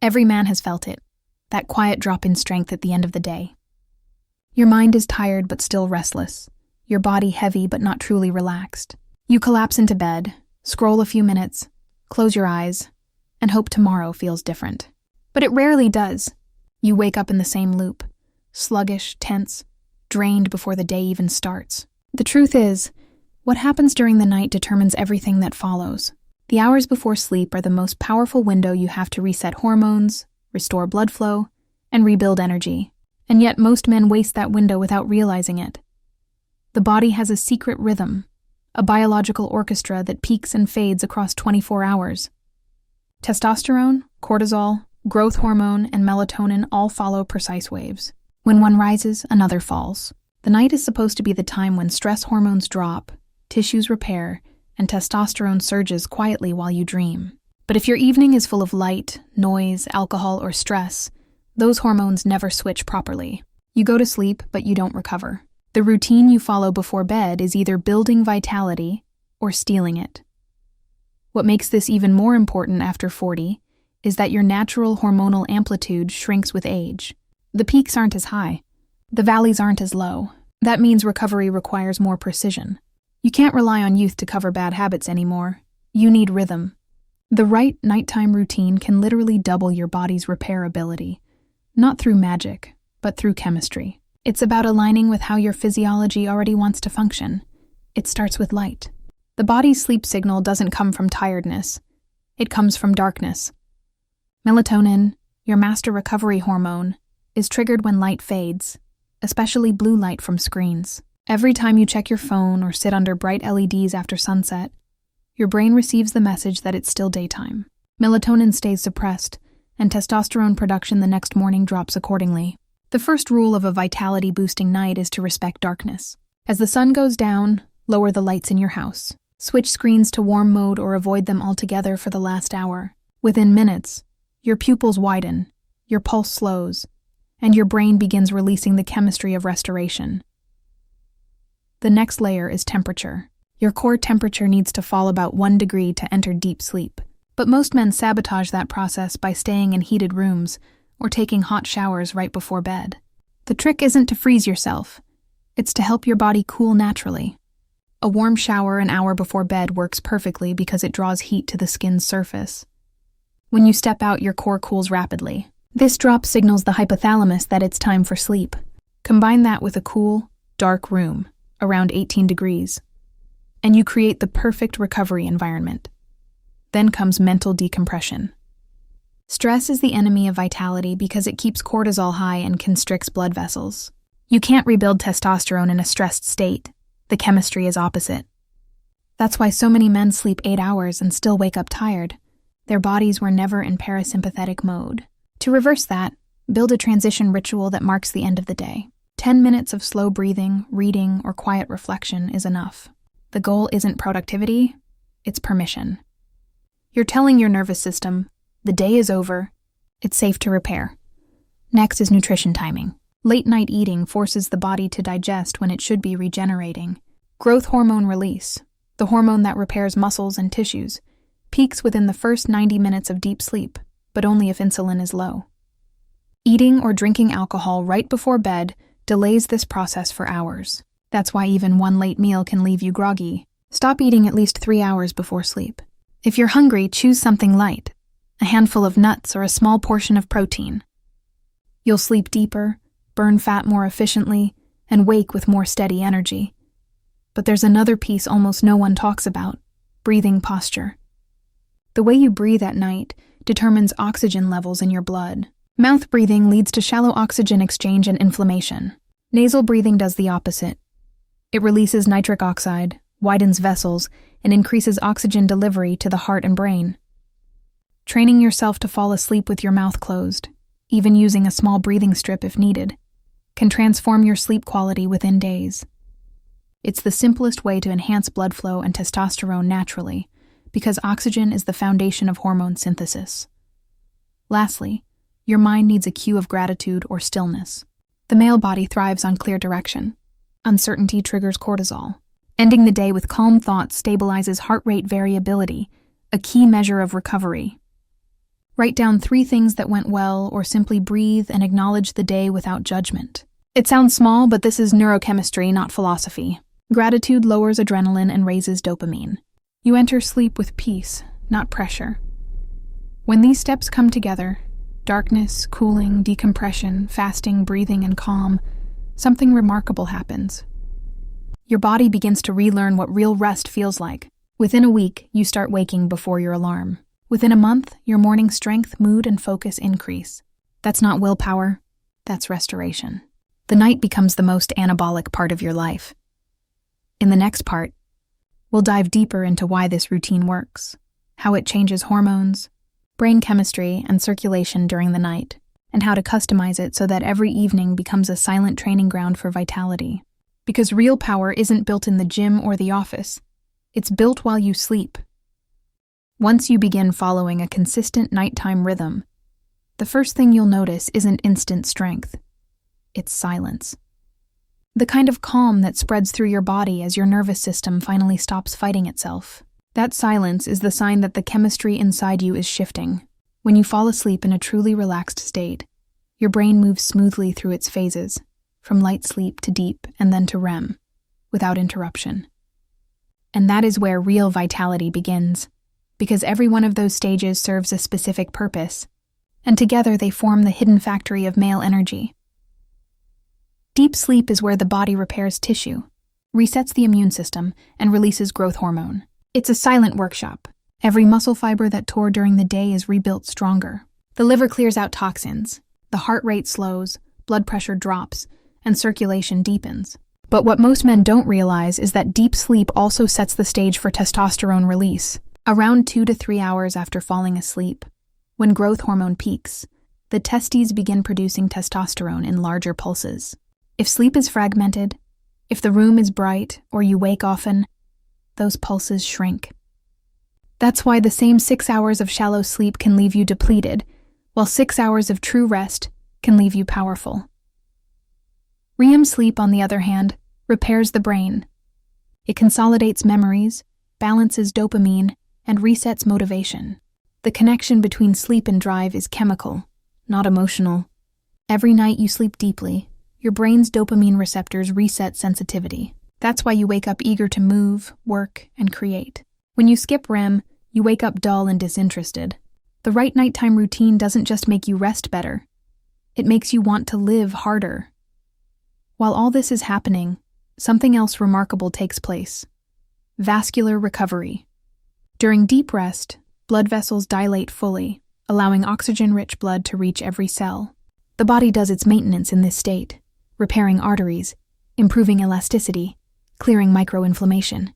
Every man has felt it, that quiet drop in strength at the end of the day. Your mind is tired but still restless, your body heavy but not truly relaxed. You collapse into bed, scroll a few minutes, close your eyes, and hope tomorrow feels different. But it rarely does. You wake up in the same loop, sluggish, tense, drained before the day even starts. The truth is, what happens during the night determines everything that follows. The hours before sleep are the most powerful window you have to reset hormones, restore blood flow, and rebuild energy. And yet most men waste that window without realizing it. The body has a secret rhythm, a biological orchestra that peaks and fades across 24 hours. Testosterone, cortisol, growth hormone, and melatonin all follow precise waves. When one rises, another falls. The night is supposed to be the time when stress hormones drop, tissues repair, and testosterone surges quietly while you dream. But if your evening is full of light, noise, alcohol, or stress, those hormones never switch properly. You go to sleep, but you don't recover. The routine you follow before bed is either building vitality or stealing it. What makes this even more important after 40 is that your natural hormonal amplitude shrinks with age. The peaks aren't as high. The valleys aren't as low. That means recovery requires more precision. You can't rely on youth to cover bad habits anymore. You need rhythm. The right nighttime routine can literally double your body's repair ability, not through magic, but through chemistry. It's about aligning with how your physiology already wants to function. It starts with light. The body's sleep signal doesn't come from tiredness. It comes from darkness. Melatonin, your master recovery hormone, is triggered when light fades, especially blue light from screens. Every time you check your phone or sit under bright LEDs after sunset, your brain receives the message that it's still daytime. Melatonin stays suppressed, and testosterone production the next morning drops accordingly. The first rule of a vitality-boosting night is to respect darkness. As the sun goes down, lower the lights in your house. Switch screens to warm mode or avoid them altogether for the last hour. Within minutes, your pupils widen, your pulse slows, and your brain begins releasing the chemistry of restoration. The next layer is temperature. Your core temperature needs to fall about 1 degree to enter deep sleep. But most men sabotage that process by staying in heated rooms or taking hot showers right before bed. The trick isn't to freeze yourself. It's to help your body cool naturally. A warm shower an hour before bed works perfectly because it draws heat to the skin's surface. When you step out, your core cools rapidly. This drop signals the hypothalamus that it's time for sleep. Combine that with a cool, dark room, around 18 degrees, and you create the perfect recovery environment. Then comes mental decompression. Stress is the enemy of vitality because it keeps cortisol high and constricts blood vessels. You can't rebuild testosterone in a stressed state. The chemistry is opposite. That's why so many men sleep 8 hours and still wake up tired. Their bodies were never in parasympathetic mode. To reverse that, build a transition ritual that marks the end of the day. 10 minutes of slow breathing, reading, or quiet reflection is enough. The goal isn't productivity, it's permission. You're telling your nervous system, the day is over, it's safe to repair. Next is nutrition timing. Late-night eating forces the body to digest when it should be regenerating. Growth hormone release, the hormone that repairs muscles and tissues, peaks within the first 90 minutes of deep sleep, but only if insulin is low. Eating or drinking alcohol right before bed delays this process for hours. That's why even one late meal can leave you groggy. Stop eating at least 3 hours before sleep. If you're hungry, choose something light, a handful of nuts or a small portion of protein. You'll sleep deeper, burn fat more efficiently, and wake with more steady energy. But there's another piece almost no one talks about: breathing posture. The way you breathe at night determines oxygen levels in your blood. Mouth breathing leads to shallow oxygen exchange and inflammation. Nasal breathing does the opposite. It releases nitric oxide, widens vessels, and increases oxygen delivery to the heart and brain. Training yourself to fall asleep with your mouth closed, even using a small breathing strip if needed, can transform your sleep quality within days. It's the simplest way to enhance blood flow and testosterone naturally, because oxygen is the foundation of hormone synthesis. Lastly, your mind needs a cue of gratitude or stillness. The male body thrives on clear direction. Uncertainty triggers cortisol. Ending the day with calm thoughts stabilizes heart rate variability, a key measure of recovery. Write down 3 things that went well, or simply breathe and acknowledge the day without judgment. It sounds small, but this is neurochemistry, not philosophy. Gratitude lowers adrenaline and raises dopamine. You enter sleep with peace, not pressure. When these steps come together, darkness, cooling, decompression, fasting, breathing, and calm, something remarkable happens. Your body begins to relearn what real rest feels like. Within a week, you start waking before your alarm. Within a month, your morning strength, mood, and focus increase. That's not willpower, that's restoration. The night becomes the most anabolic part of your life. In the next part, we'll dive deeper into why this routine works, how it changes hormones, brain chemistry, and circulation during the night, and how to customize it so that every evening becomes a silent training ground for vitality. Because real power isn't built in the gym or the office, it's built while you sleep. Once you begin following a consistent nighttime rhythm, the first thing you'll notice isn't instant strength. It's silence. The kind of calm that spreads through your body as your nervous system finally stops fighting itself. That silence is the sign that the chemistry inside you is shifting. When you fall asleep in a truly relaxed state, your brain moves smoothly through its phases, from light sleep to deep and then to REM, without interruption. And that is where real vitality begins, because every one of those stages serves a specific purpose, and together they form the hidden factory of male energy. Deep sleep is where the body repairs tissue, resets the immune system, and releases growth hormone. It's a silent workshop. Every muscle fiber that tore during the day is rebuilt stronger. The liver clears out toxins, the heart rate slows, blood pressure drops, and circulation deepens. But what most men don't realize is that deep sleep also sets the stage for testosterone release. Around 2 to 3 hours after falling asleep, when growth hormone peaks, the testes begin producing testosterone in larger pulses. If sleep is fragmented, if the room is bright, or you wake often, those pulses shrink. That's why the same 6 hours of shallow sleep can leave you depleted, while 6 hours of true rest can leave you powerful. REM sleep, on the other hand, repairs the brain. It consolidates memories, balances dopamine, and resets motivation. The connection between sleep and drive is chemical, not emotional. Every night you sleep deeply, your brain's dopamine receptors reset sensitivity. That's why you wake up eager to move, work, and create. When you skip REM, you wake up dull and disinterested. The right nighttime routine doesn't just make you rest better, it makes you want to live harder. While all this is happening, something else remarkable takes place: vascular recovery. During deep rest, blood vessels dilate fully, allowing oxygen-rich blood to reach every cell. The body does its maintenance in this state, repairing arteries, improving elasticity, clearing microinflammation.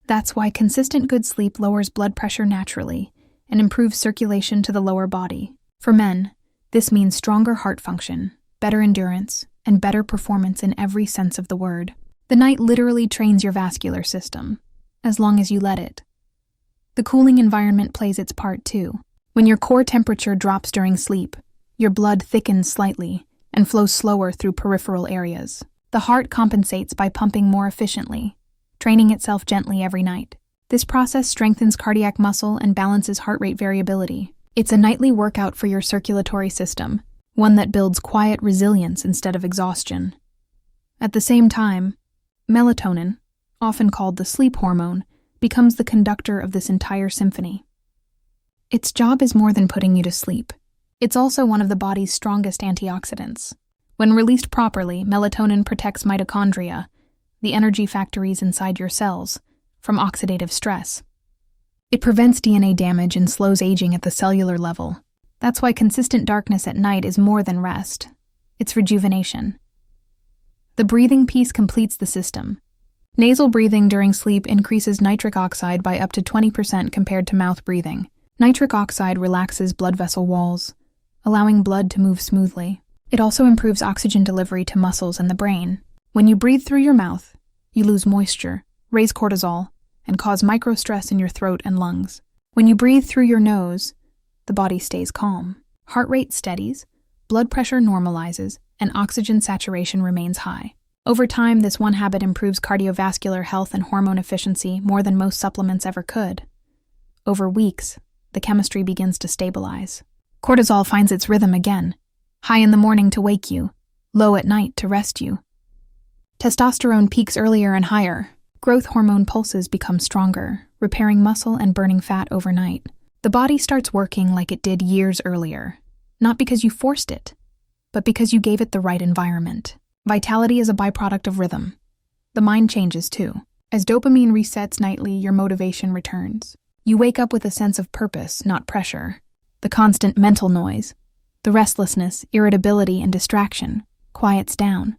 That's why consistent good sleep lowers blood pressure naturally and improves circulation to the lower body. For men, this means stronger heart function, better endurance, and better performance in every sense of the word. The night literally trains your vascular system, as long as you let it. The cooling environment plays its part too. When your core temperature drops during sleep, your blood thickens slightly and flows slower through peripheral areas. The heart compensates by pumping more efficiently, training itself gently every night. This process strengthens cardiac muscle and balances heart rate variability. It's a nightly workout for your circulatory system, one that builds quiet resilience instead of exhaustion. At the same time, melatonin, often called the sleep hormone, becomes the conductor of this entire symphony. Its job is more than putting you to sleep. It's also one of the body's strongest antioxidants. When released properly, melatonin protects mitochondria, the energy factories inside your cells, from oxidative stress. It prevents DNA damage and slows aging at the cellular level. That's why consistent darkness at night is more than rest. It's rejuvenation. The breathing piece completes the system. Nasal breathing during sleep increases nitric oxide by up to 20% compared to mouth breathing. Nitric oxide relaxes blood vessel walls, allowing blood to move smoothly. It also improves oxygen delivery to muscles and the brain. When you breathe through your mouth, you lose moisture, raise cortisol, and cause microstress in your throat and lungs. When you breathe through your nose, the body stays calm. Heart rate steadies, blood pressure normalizes, and oxygen saturation remains high. Over time, this one habit improves cardiovascular health and hormone efficiency more than most supplements ever could. Over weeks, the chemistry begins to stabilize. Cortisol finds its rhythm again, high in the morning to wake you, low at night to rest you. Testosterone peaks earlier and higher. Growth hormone pulses become stronger, repairing muscle and burning fat overnight. The body starts working like it did years earlier, not because you forced it, but because you gave it the right environment. Vitality is a byproduct of rhythm. The mind changes too. As dopamine resets nightly, your motivation returns. You wake up with a sense of purpose, not pressure. The constant mental noise, the restlessness, irritability, and distraction quiets down.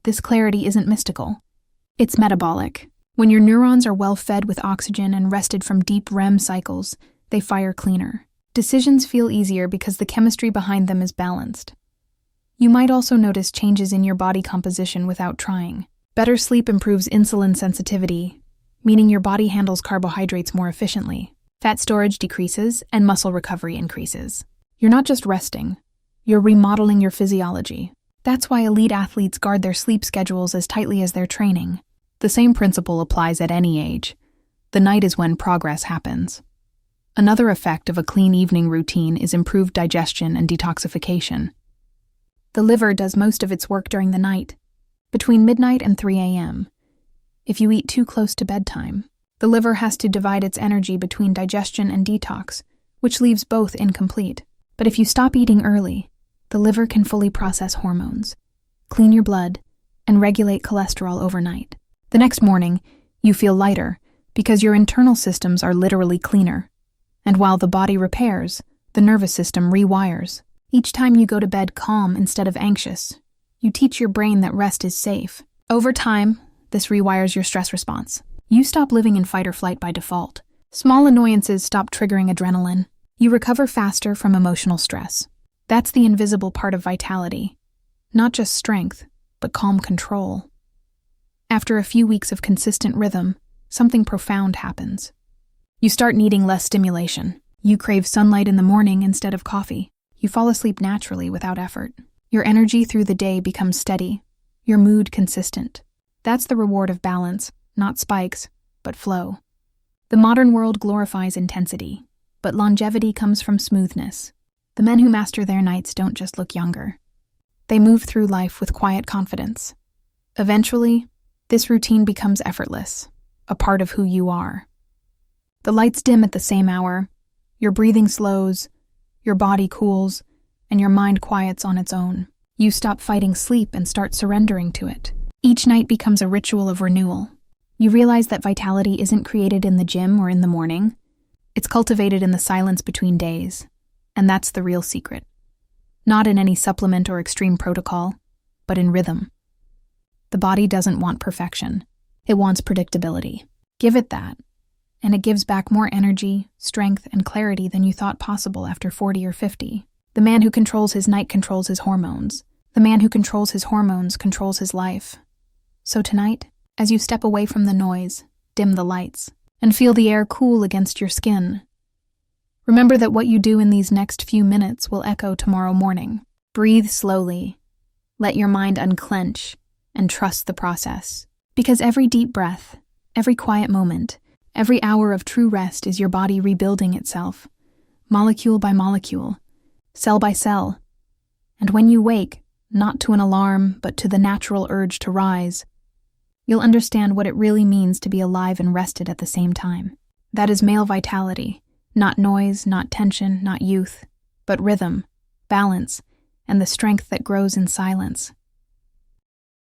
This clarity isn't mystical. It's metabolic. When your neurons are well fed with oxygen and rested from deep REM cycles, they fire cleaner. Decisions feel easier because the chemistry behind them is balanced. You might also notice changes in your body composition without trying. Better sleep improves insulin sensitivity, meaning your body handles carbohydrates more efficiently. Fat storage decreases and muscle recovery increases. You're not just resting, you're remodeling your physiology. That's why elite athletes guard their sleep schedules as tightly as their training. The same principle applies at any age. The night is when progress happens. Another effect of a clean evening routine is improved digestion and detoxification. The liver does most of its work during the night, between midnight and 3 a.m. If you eat too close to bedtime, the liver has to divide its energy between digestion and detox, which leaves both incomplete. But if you stop eating early, the liver can fully process hormones, clean your blood, and regulate cholesterol overnight. The next morning, you feel lighter because your internal systems are literally cleaner. And while the body repairs, the nervous system rewires. Each time you go to bed calm instead of anxious, you teach your brain that rest is safe. Over time, this rewires your stress response. You stop living in fight or flight by default. Small annoyances stop triggering adrenaline. You recover faster from emotional stress. That's the invisible part of vitality. Not just strength, but calm control. After a few weeks of consistent rhythm, something profound happens. You start needing less stimulation. You crave sunlight in the morning instead of coffee. You fall asleep naturally without effort. Your energy through the day becomes steady, your mood consistent. That's the reward of balance, not spikes, but flow. The modern world glorifies intensity, but longevity comes from smoothness. The men who master their nights don't just look younger. They move through life with quiet confidence. Eventually, this routine becomes effortless, a part of who you are. The lights dim at the same hour, your breathing slows, your body cools, and your mind quiets on its own. You stop fighting sleep and start surrendering to it. Each night becomes a ritual of renewal. You realize that vitality isn't created in the gym or in the morning. It's cultivated in the silence between days. And that's the real secret. Not in any supplement or extreme protocol, but in rhythm. The body doesn't want perfection. It wants predictability. Give it that, and it gives back more energy, strength, and clarity than you thought possible after 40 or 50. The man who controls his night controls his hormones. The man who controls his hormones controls his life. So tonight, as you step away from the noise, dim the lights, and feel the air cool against your skin, remember that what you do in these next few minutes will echo tomorrow morning. Breathe slowly. Let your mind unclench and trust the process. Because every deep breath, every quiet moment, every hour of true rest is your body rebuilding itself, molecule by molecule, cell by cell. And when you wake, not to an alarm, but to the natural urge to rise, you'll understand what it really means to be alive and rested at the same time. That is male vitality. Not noise, not tension, not youth, but rhythm, balance, and the strength that grows in silence.